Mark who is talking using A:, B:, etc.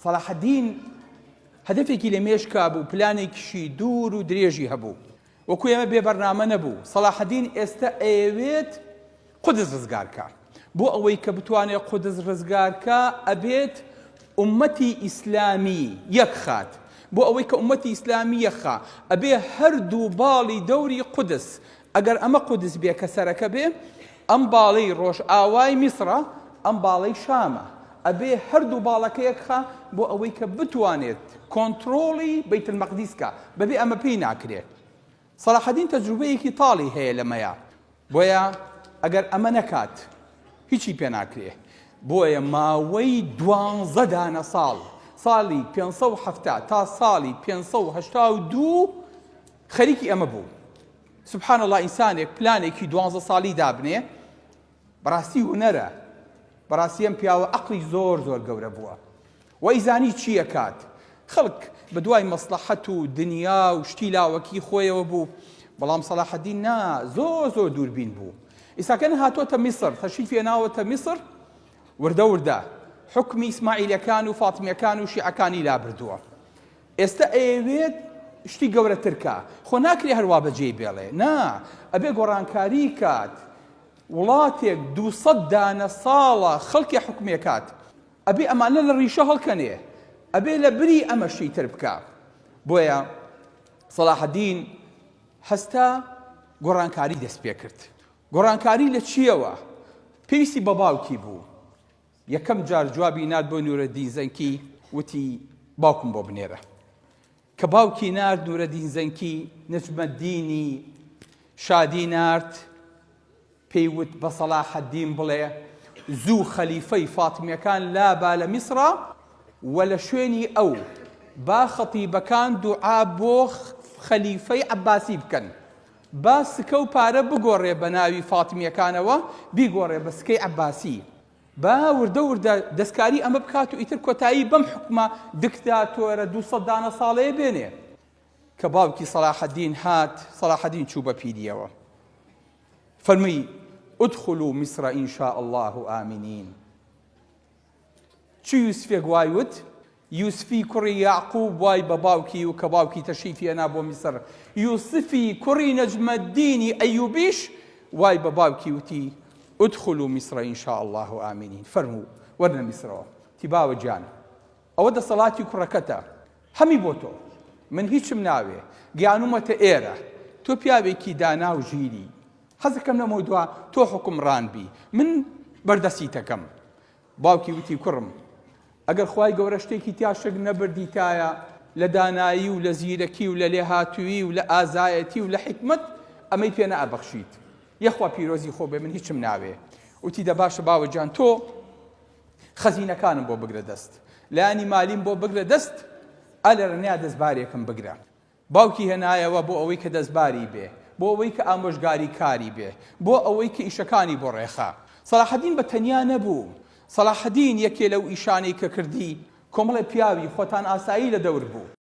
A: صلاح الدین هەدەفێکی لە مێشکا بوو، پلانێکیشی دوور و درێژی هەبوو، وەکو ئێمە بێبەرنامە نەبوو. صلاح الدین ئێستا ئەیەوێت قودس ڕزگارکە. بۆ ئەوەی کە بتوانێت قودس ڕزگارکە ئەبێت ئومەتی ئیسلامی یەک خات. بۆ ئەوەی کە ئومەتی ئیسلامی یەخا ئەبێ هەردوو باڵی دەوری قودس، ئەگەر ئەمە قودس بێ کە سەرەکە بێ، ئەم باڵەی ڕۆژ ئاوای میسرە، ئەم باڵەی شامە، ئەبێ هەردوو باڵەکە یەکخا بۆ ئەوەی کە بتوانێت کۆنتڕۆڵی بەیت المەقدیسکە، بەبێ ئەمە پێی ناکرێت. صلاح الدین تەجروبەیەکی تاڵی هەیە لەمەیە، بۆیە ئەگەر ئەمە نەکات هیچی پێ ناکرێت. بۆیە ماوەی 12 دانە ساڵی 570 تا ساڵی 582 خەریکی ئەمە بوو. سبحان الله، ئینسانێک پلانێکی 12 ساڵی دابنێ، بەڕاستی هونەرە، بەڕاستی ئەم پیاوە عەقڵی زۆر گەورە بووە و ئەیزانی چی ئەکات. خەڵک بە دوای مەسلەحەت و دنیا و شتی لاوەکی خۆیەوە بوو، بەڵام صلاح الدین نا، زۆر دووربین بوو. ئێستاکەن هاتووەتە میسر، تەشریفی هێناوەتە میسر، وردە حکمی ئیسماعیلەکان و فاتمیەکان و شیعەکانی لابردووە. ئێستا ئەیەوێت شتی گەورەترکە، خۆ ناکرێ هەروە بەجێ بێڵێ، نا، ئەبێ گۆڕانکاری کات، وڵاتێک 200 دانە ساڵە خەڵکی حکمێکات، ئەبێ ئەمانە لە ڕیشە هەڵکەنێ، ئەبێ لە بری ئەمە شتی تر بکە. بۆیە صلاح الدین هەستا گۆڕانکاری دەست پێ کرد. گۆڕانکاری لە چیەوە؟ پێویستی بە باوکی بوو. یەکەم جار جوابی نرد بۆ نورەدین زەنکی، وتی باوکم بۆ بنێرە. کە باوکی نرد نورەدین زەنکی، نەجمەدینی شادی نرد، پێیوت بە صلاح الدین بڵێ زوو خەلیفەی فاتمیەکان لابا لە میسرە و لە شوێنی ئەو با خەتیبەکان دوعا بۆ خەلیفەی عەباسی بکەن، با سکە و پارە بگۆڕێ بە ناوی فاتمیەکانەوە، بیگۆڕێ بە سکەی عەباسی، با وردە دەستکاری ئەمە بکات و ئیتر کۆتایی بەم حکومە دکتاتۆرە 200 دانە ساڵەیە بێنێ. کە باوکی صلاح الدین هات، صلاح الدین چوو بە پیدیەوە، فەرمووی ادخلوا مصر إن شاء الله آمنين. چی یوسفێک وایوت؟ یوسفی کوڕی یعقوب وای بە باوکی و کە باوکی تەشریفی هێنا بۆ میسر. یوسفی کوڕی نەجمەدینی ئەیوبیش وای بە باوکی وتی ادخلوا مصر إن شاء الله آمنين. فەرموو وەرنە میسرەوە. تی باوە گیان، ئەوە دەسەڵاتی کوڕەکەتە، هەمی بۆ تۆ، من هیچم ناوێ، گیانومەتە ئێرە، تۆ پیاوێکی دانا و ژیری، حەزەکەم لەمەوە دووە تۆ حکمڕان بی، من بەردەستی تەکەم. باوکی وتی کوڕم، ئەگەر خوای گەورە شتێکی تیا شەک نەبردیتایە لە دانایی و لە زیرەکی و لە لێهاتووی و لە ئازایەتی و لە حکمت، ئەمەی پێ نەئەبەخشیت، یەخوا پیرۆزی خۆ بێ، من هیچم ناوێ. وتی دە باشە باوە جان، تۆ خەزینەکانم بۆ بگرە دەست، لایانی مالیم بۆ بگرە دەست، ئەلەرنیا دەستبارێکم بگرە. باوکی هێنایەوە بۆ ئەوەی کە دەستباری بێ، بۆ ئەوەی کە ئامۆژگاری کاری بێ، بۆ ئەوەی کە ئیشەکانی بۆ ڕێخا. صلاح الدین بە تەنیا نەبوو. صلاح الدین یەکێ لەو ئیشانەی کە کردی، کۆمەڵی پیاوی خۆتان ئاسایی لە دەور بوو.